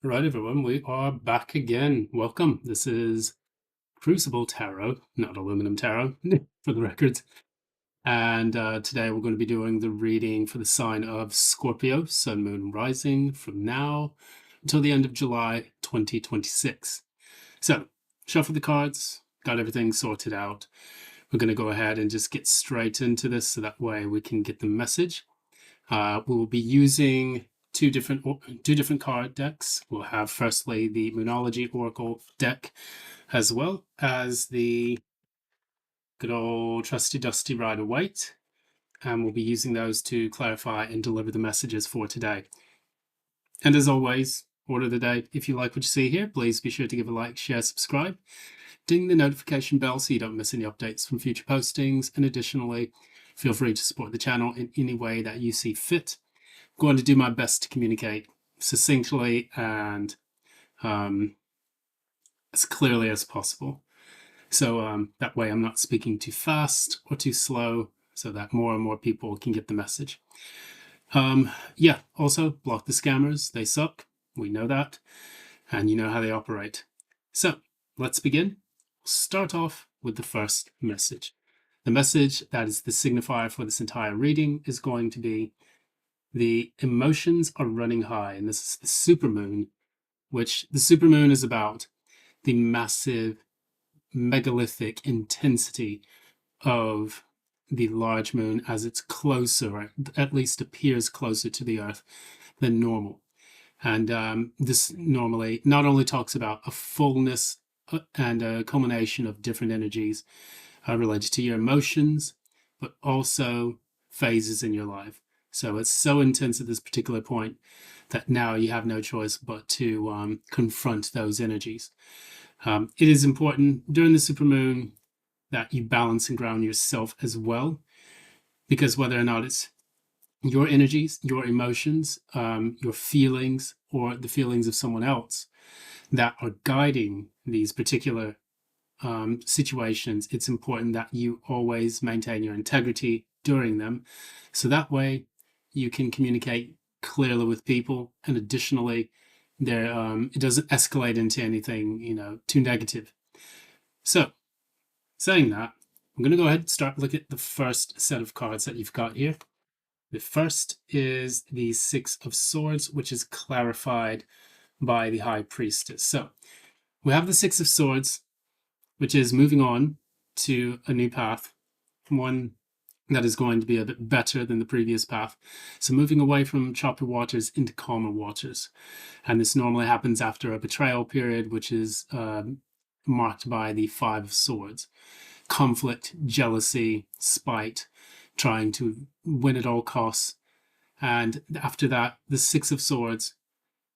Right, everyone, we are back again. Welcome. This is Crucible Tarot, not Aluminum Tarot, for the record. And today we're going to be doing the reading for the sign of Scorpio, Sun, Moon, Rising, from now until the end of July 2026. So, shuffle the cards, got everything sorted out. We're going to go ahead and just get straight into this so that way we can get the message. We'll be using two different card decks. We'll have firstly the Moonology Oracle deck, as well as the good old trusty dusty Rider-Waite, and we'll be using those to clarify and deliver the messages for today. And as always, order of the day. If you like what you see here, please be sure to give a like, share, subscribe, ding the notification bell so you don't miss any updates from future postings. And additionally, feel free to support the channel in any way that you see fit. I'm going to do my best to communicate succinctly and as clearly as possible. So that way I'm not speaking too fast or too slow, so that more and more people can get the message. Yeah, also block the scammers. They suck. We know that. And you know how they operate. So let's begin. We'll start off with the first message. The message that is the signifier for this entire reading is going to be the emotions are running high. And this is the supermoon, which the supermoon is about the massive megalithic intensity of the large moon as it's closer, or at least appears closer to the Earth than normal. And this normally not only talks about a fullness and a culmination of different energies related to your emotions, but also phases in your life. So it's so intense at this particular point that now you have no choice but to confront those energies. It is important during the supermoon that you balance and ground yourself as well, because whether or not it's your energies, your emotions, your feelings, or the feelings of someone else that are guiding these particular situations, it's important that you always maintain your integrity during them. So that way you can communicate clearly with people. And additionally, it doesn't escalate into anything, too negative. So saying that, I'm going to go ahead and start looking at the first set of cards that you've got here. The first is the Six of Swords, which is clarified by the High Priestess. So we have the Six of Swords, which is moving on to a new path, one that is going to be a bit better than the previous path. So moving away from choppy waters into calmer waters. And this normally happens after a betrayal period, which is marked by the Five of Swords. Conflict, jealousy, spite, trying to win at all costs. And after that, the Six of Swords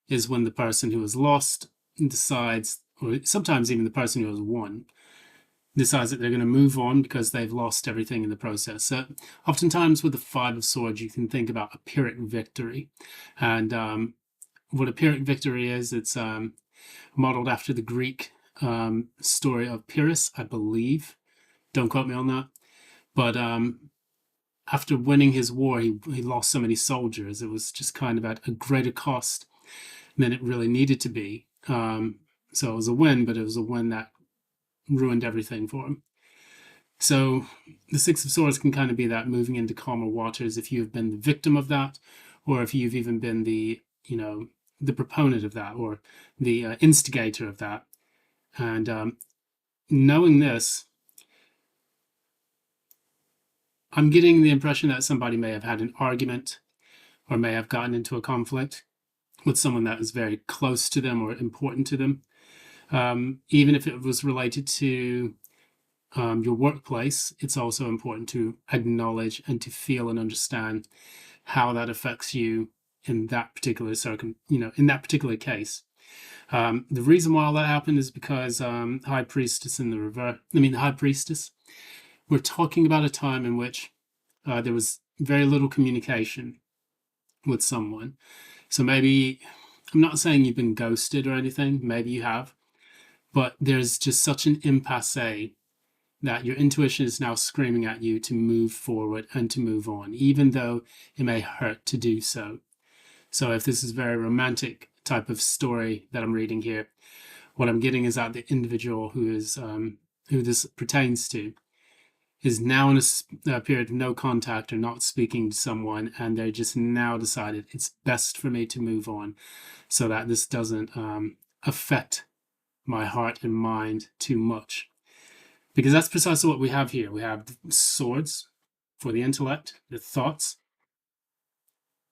is when the person who has lost decides, or sometimes even the person who has won, decides that they're going to move on because they've lost everything in the process. So oftentimes with the Five of Swords, you can think about a Pyrrhic victory. And what a Pyrrhic victory is, it's modeled after the Greek story of Pyrrhus, I believe. Don't quote me on that. But after winning his war, he lost so many soldiers. It was just kind of at a greater cost than it really needed to be. So it was a win, but it was a win that ruined everything for him. So the Six of Swords can kind of be that, moving into calmer waters, if you've been the victim of that, or if you've even been the proponent of that, or the instigator of that. And knowing this, I'm getting the impression that somebody may have had an argument or may have gotten into a conflict with someone that is very close to them or important to them. Even if it was related to your workplace, it's also important to acknowledge and to feel and understand how that affects you in that particular in that particular case. The reason why all that happened is because High Priestess in the reverse. the High Priestess. We're talking about a time in which there was very little communication with someone. So maybe, I'm not saying you've been ghosted or anything, maybe you have, but there's just such an impasse that your intuition is now screaming at you to move forward and to move on, even though it may hurt to do so. So if this is very romantic type of story that I'm reading here. What I'm getting is that the individual who this pertains to is now in a period of no contact or not speaking to someone, and they just now decided it's best for me to move on so that this doesn't affect my heart and mind too much. Because that's precisely what we have here. We have swords for the intellect, the thoughts.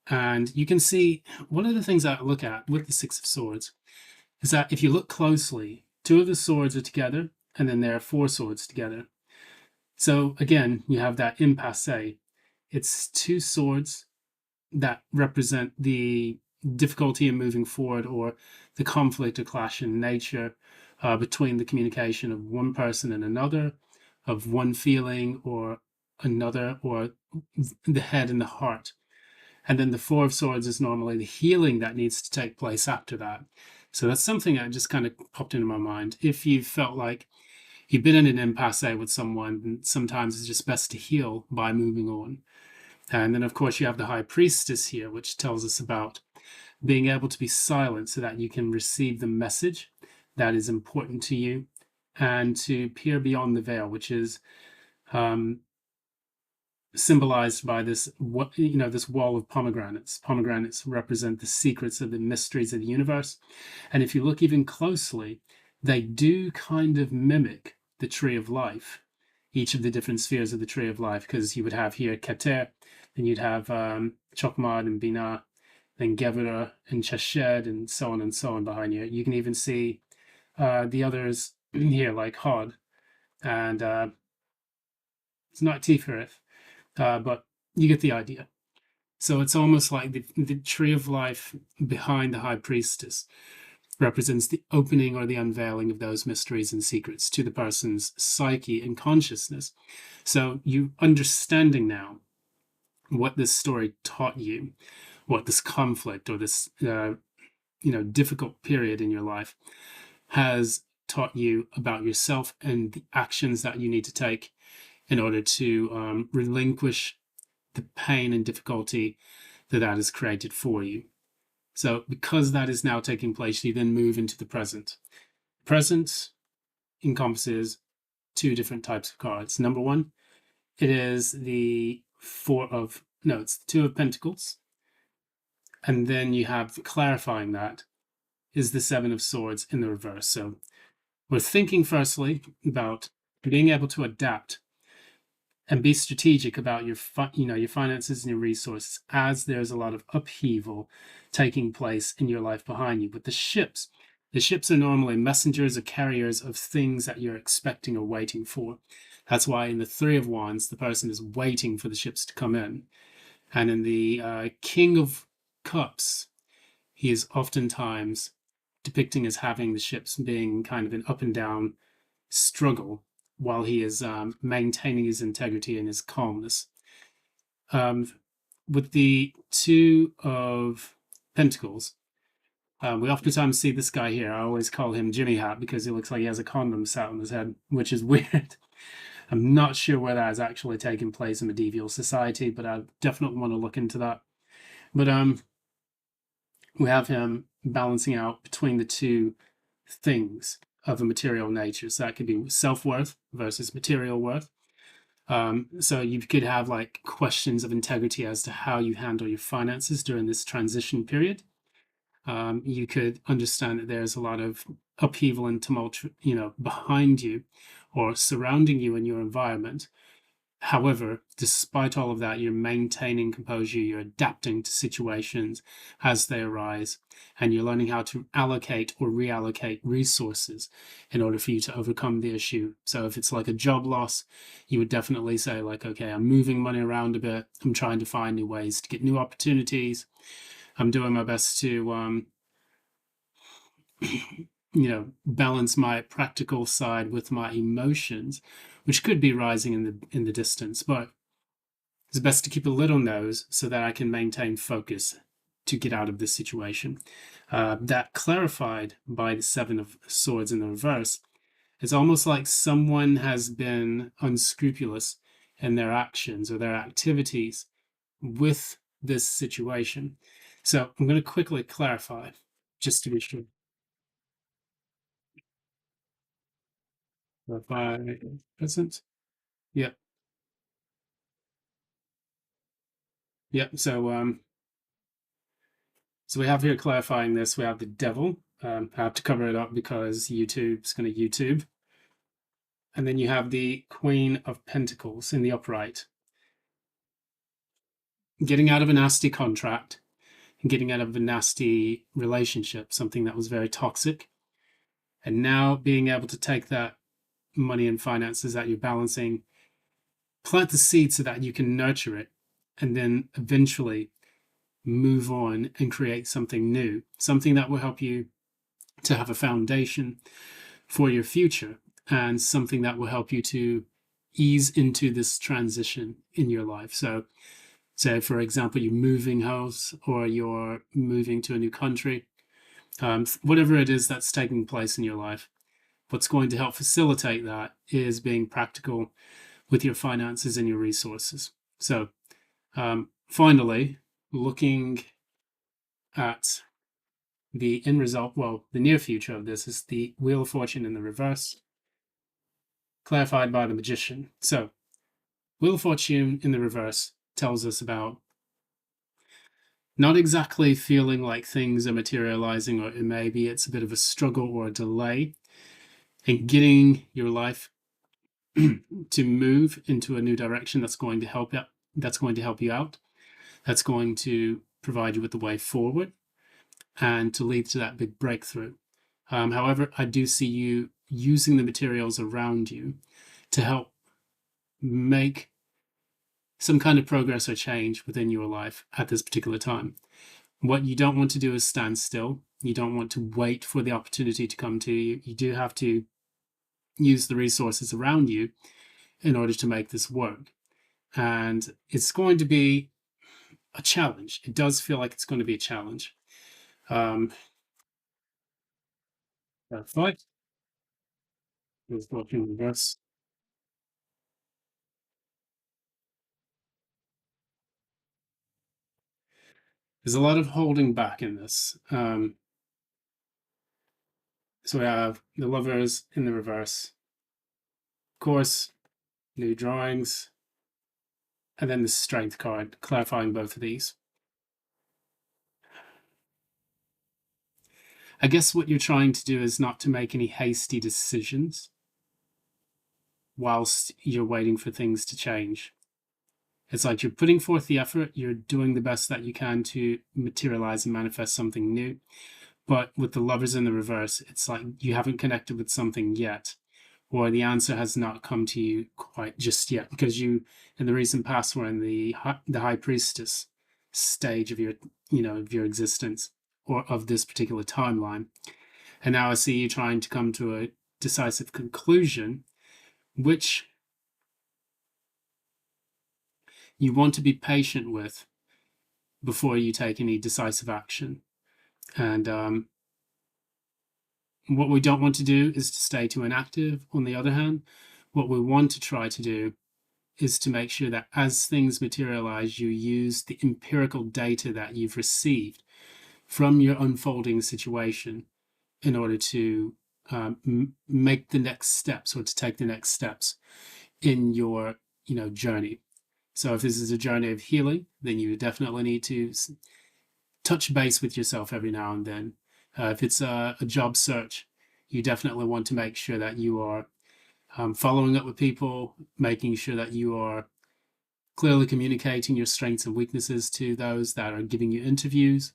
And you can see one of the things I look at with the Six of Swords is that if you look closely, two of the swords are together, and then there are four swords together. So again, you have that impasse. It's two swords that represent the difficulty in moving forward, or the conflict or clash in nature between the communication of one person and another, of one feeling or another, or the head and the heart. And then the Four of Swords is normally the healing that needs to take place after that. So that's something that just kind of popped into my mind. If you felt like you've been in an impasse with someone, sometimes it's just best to heal by moving on. And then, of course, you have the High Priestess here, which tells us about being able to be silent so that you can receive the message that is important to you, and to peer beyond the veil, which is symbolized by this wall of pomegranates. Pomegranates represent the secrets of the mysteries of the universe. And if you look even closely, they do kind of mimic the tree of life, each of the different spheres of the tree of life, because you would have here Keter, then you'd have Chokmah and Binah, then GEVURAH and Chesed, and so on behind you. You can even see the others here, like Hod, and it's not Tifereth, but you get the idea. So it's almost like the tree of life behind the High Priestess represents the opening or the unveiling of those mysteries and secrets to the person's psyche and consciousness. So you understanding now what this story taught you, what this conflict or this difficult period in your life has taught you about yourself, and the actions that you need to take in order to relinquish the pain and difficulty that has created for you. So because that is now taking place, you then move into the present. Present encompasses two different types of cards. Number one, it is the it's the Two of Pentacles. And then you have, clarifying that, is the Seven of Swords in the reverse. So we're thinking firstly about being able to adapt and be strategic about your finances and your resources, as there's a lot of upheaval taking place in your life behind you. But the ships are normally messengers or carriers of things that you're expecting or waiting for. That's why in the Three of Wands, the person is waiting for the ships to come in. And in the King of Cups, he is oftentimes depicting as having the ships being kind of an up and down struggle while he is maintaining his integrity and his calmness. With the Two of Pentacles, we oftentimes see this guy here. I always call him Jimmy Hat because he looks like he has a condom sat on his head, which is weird. I'm not sure where that has actually taken place in medieval society, but I definitely want to look into that. But we have him balancing out between the two things of a material nature. So that could be self-worth versus material worth. So you could have like questions of integrity as to how you handle your finances during this transition period. You could understand that there's a lot of upheaval and tumult, behind you or surrounding you in your environment. However, despite all of that, you're maintaining composure, you're adapting to situations as they arise, and you're learning how to allocate or reallocate resources in order for you to overcome the issue. So if it's like a job loss, you would definitely say like, okay, I'm moving money around a bit. I'm trying to find new ways to get new opportunities. I'm doing my best to, balance my practical side with my emotions, which could be rising in the distance. But it's best to keep a little nose so that I can maintain focus to get out of this situation. That clarified by the Seven of Swords in the reverse, it's almost like someone has been unscrupulous in their actions or their activities with this situation. So I'm going to quickly clarify just to be sure. By present. Yep. Yep. So we have here clarifying this. We have the devil. I have to cover it up because YouTube's going to YouTube. And then you have the Queen of Pentacles in the upright. Getting out of a nasty contract and getting out of a nasty relationship, something that was very toxic. And now being able to take that money and finances that you're balancing, plant the seed so that you can nurture it, and then eventually move on and create something new, something that will help you to have a foundation for your future, and something that will help you to ease into this transition in your life. So for example, you're moving house or you're moving to a new country, whatever it is that's taking place in your life, what's going to help facilitate that is being practical with your finances and your resources. So finally, looking at the end result, well, the near future of this is the Wheel of Fortune in the reverse, clarified by the Magician. So Wheel of Fortune in the reverse tells us about not exactly feeling like things are materializing, or maybe it's a bit of a struggle or a delay in getting your life to move into a new direction that's going to help you, that's going to help you out, that's going to provide you with the way forward and to lead to that big breakthrough. However, I do see you using the materials around you to help make some kind of progress or change within your life at this particular time. What you don't want to do is stand still. You don't want to wait for the opportunity to come to you. You do have to use the resources around you in order to make this work. And it's going to be a challenge. It does feel like it's going to be a challenge. Fight is working reverse. There's a lot of holding back in this. So we have the Lovers in the reverse. Of course, new drawings. And then the Strength card, clarifying both of these. I guess what you're trying to do is not to make any hasty decisions whilst you're waiting for things to change. It's like you're putting forth the effort, you're doing the best that you can to materialize and manifest something new. But with the Lovers in the reverse, it's like you haven't connected with something yet, or the answer has not come to you quite just yet, because you, in the recent past, were in the High Priestess stage of your existence, or of this particular timeline. And now I see you trying to come to a decisive conclusion, which you want to be patient with before you take any decisive action. And what we don't want to do is to stay too inactive. On the other hand, what we want to try to do is to make sure that as things materialize, you use the empirical data that you've received from your unfolding situation in order to make the next steps, or to take the next steps in your journey. So if this is a journey of healing, then you definitely need to touch base with yourself every now and then. If it's a job search, you definitely want to make sure that you are following up with people, making sure that you are clearly communicating your strengths and weaknesses to those that are giving you interviews,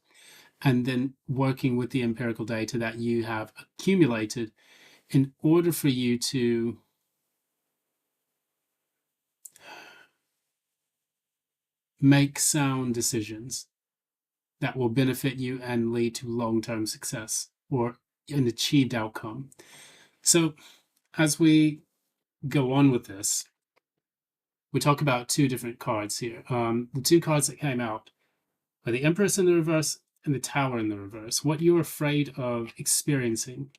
and then working with the empirical data that you have accumulated in order for you to make sound decisions that will benefit you and lead to long-term success or an achieved outcome. So as we go on with this, we talk about two different cards here. The two cards that came out are the Empress in the reverse and the Tower in the reverse. What you're afraid of experiencing.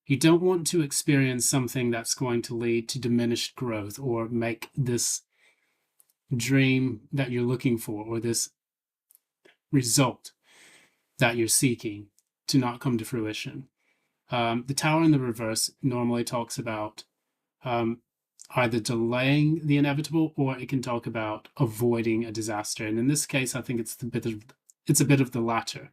You don't want to experience something that's going to lead to diminished growth, or make this dream that you're looking for, or this result that you're seeking, to not come to fruition. The Tower in the reverse normally talks about either delaying the inevitable, or it can talk about avoiding a disaster. And in this case, I think it's a bit of the latter.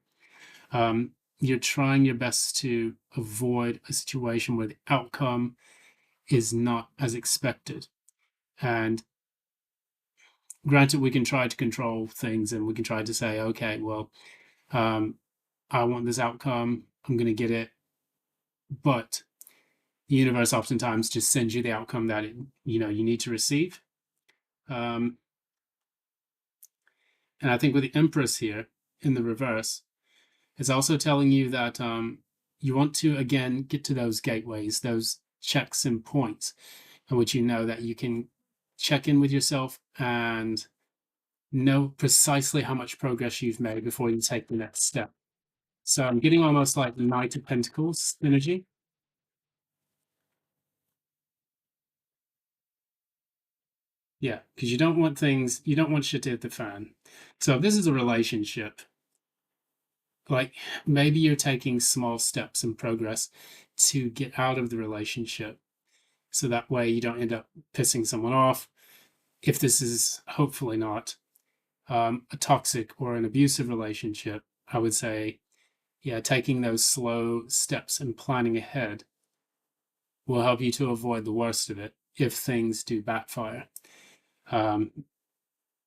You're trying your best to avoid a situation where the outcome is not as expected. And granted, we can try to control things, and we can try to say, okay, well, I want this outcome, I'm going to get it. But the universe oftentimes just sends you the outcome that you need to receive. And I think with the Empress here in the reverse, it's also telling you that you want to, again, get to those gateways, those checks and points in which you know that you can check in with yourself and know precisely how much progress you've made before you take the next step. So I'm getting almost like Knight of Pentacles energy. Yeah, because you don't want shit to hit the fan. So if this is a relationship, like maybe you're taking small steps in progress to get out of the relationship, so that way you don't end up pissing someone off. If this is hopefully not a toxic or an abusive relationship, I would say, yeah, taking those slow steps and planning ahead will help you to avoid the worst of it if things do backfire.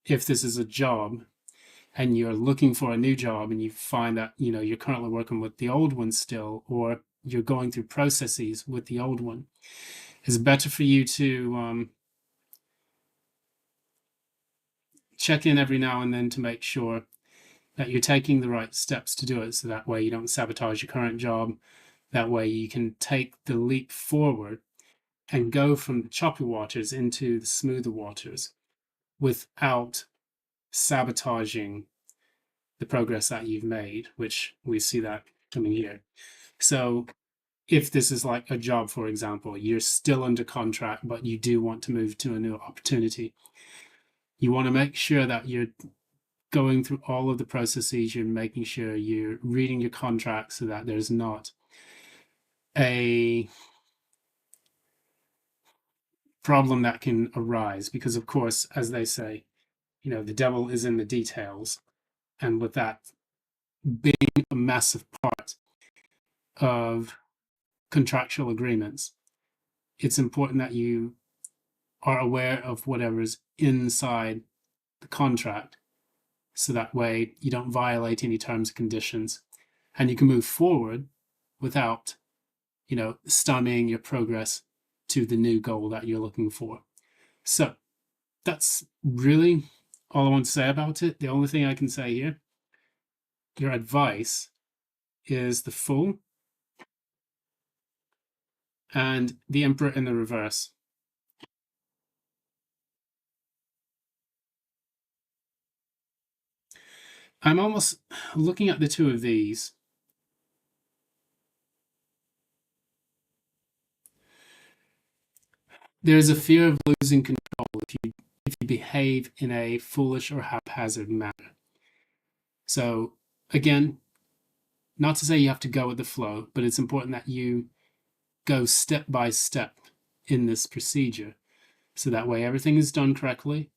If this is a job and you're looking for a new job and you find that you're currently working with the old one still, or you're going through processes with the old one, it's better for you to check in every now and then to make sure that you're taking the right steps to do it, so that way you don't sabotage your current job. That way you can take the leap forward and go from the choppy waters into the smoother waters without sabotaging the progress that you've made, which we see that coming here. So if this is like a job, for example, you're still under contract, but you do want to move to a new opportunity, you want to make sure that you're going through all of the processes, you're making sure you're reading your contract so that there's not a problem that can arise. Because of course, as they say, the devil is in the details. And with that being a massive part of contractual agreements, it's important that you are aware of whatever's inside the contract, so that way you don't violate any terms and conditions, and you can move forward without, stymieing your progress to the new goal that you're looking for. So that's really all I want to say about it. The only thing I can say here, your advice is the Fool and the Emperor in the reverse. I'm almost looking at the two of these. There's a fear of losing control if you behave in a foolish or haphazard manner. So again, not to say you have to go with the flow, but it's important that you go step by step in this procedure, so that way everything is done correctly.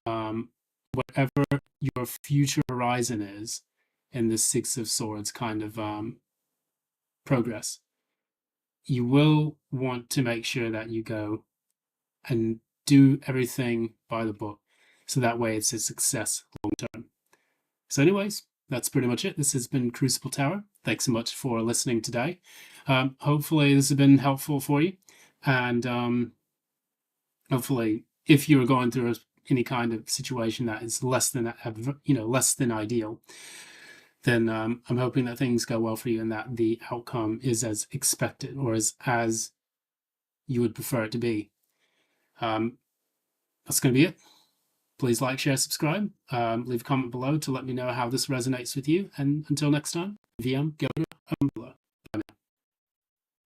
Whatever your future horizon is in this Six of Swords kind of progress, you will want to make sure that you go and do everything by the book, so that way it's a success long term. So anyways, that's pretty much it. This has been Crucible Tarot. Thanks so much for listening today. Hopefully this has been helpful for you, and hopefully if you're going through any kind of situation that is less than ideal, then I'm hoping that things go well for you and that the outcome is as expected, or as you would prefer it to be. That's going to be it. Please like, share, subscribe. Leave a comment below to let me know how this resonates with you. And until next time, VIAM, GEVURAH, AMBULO.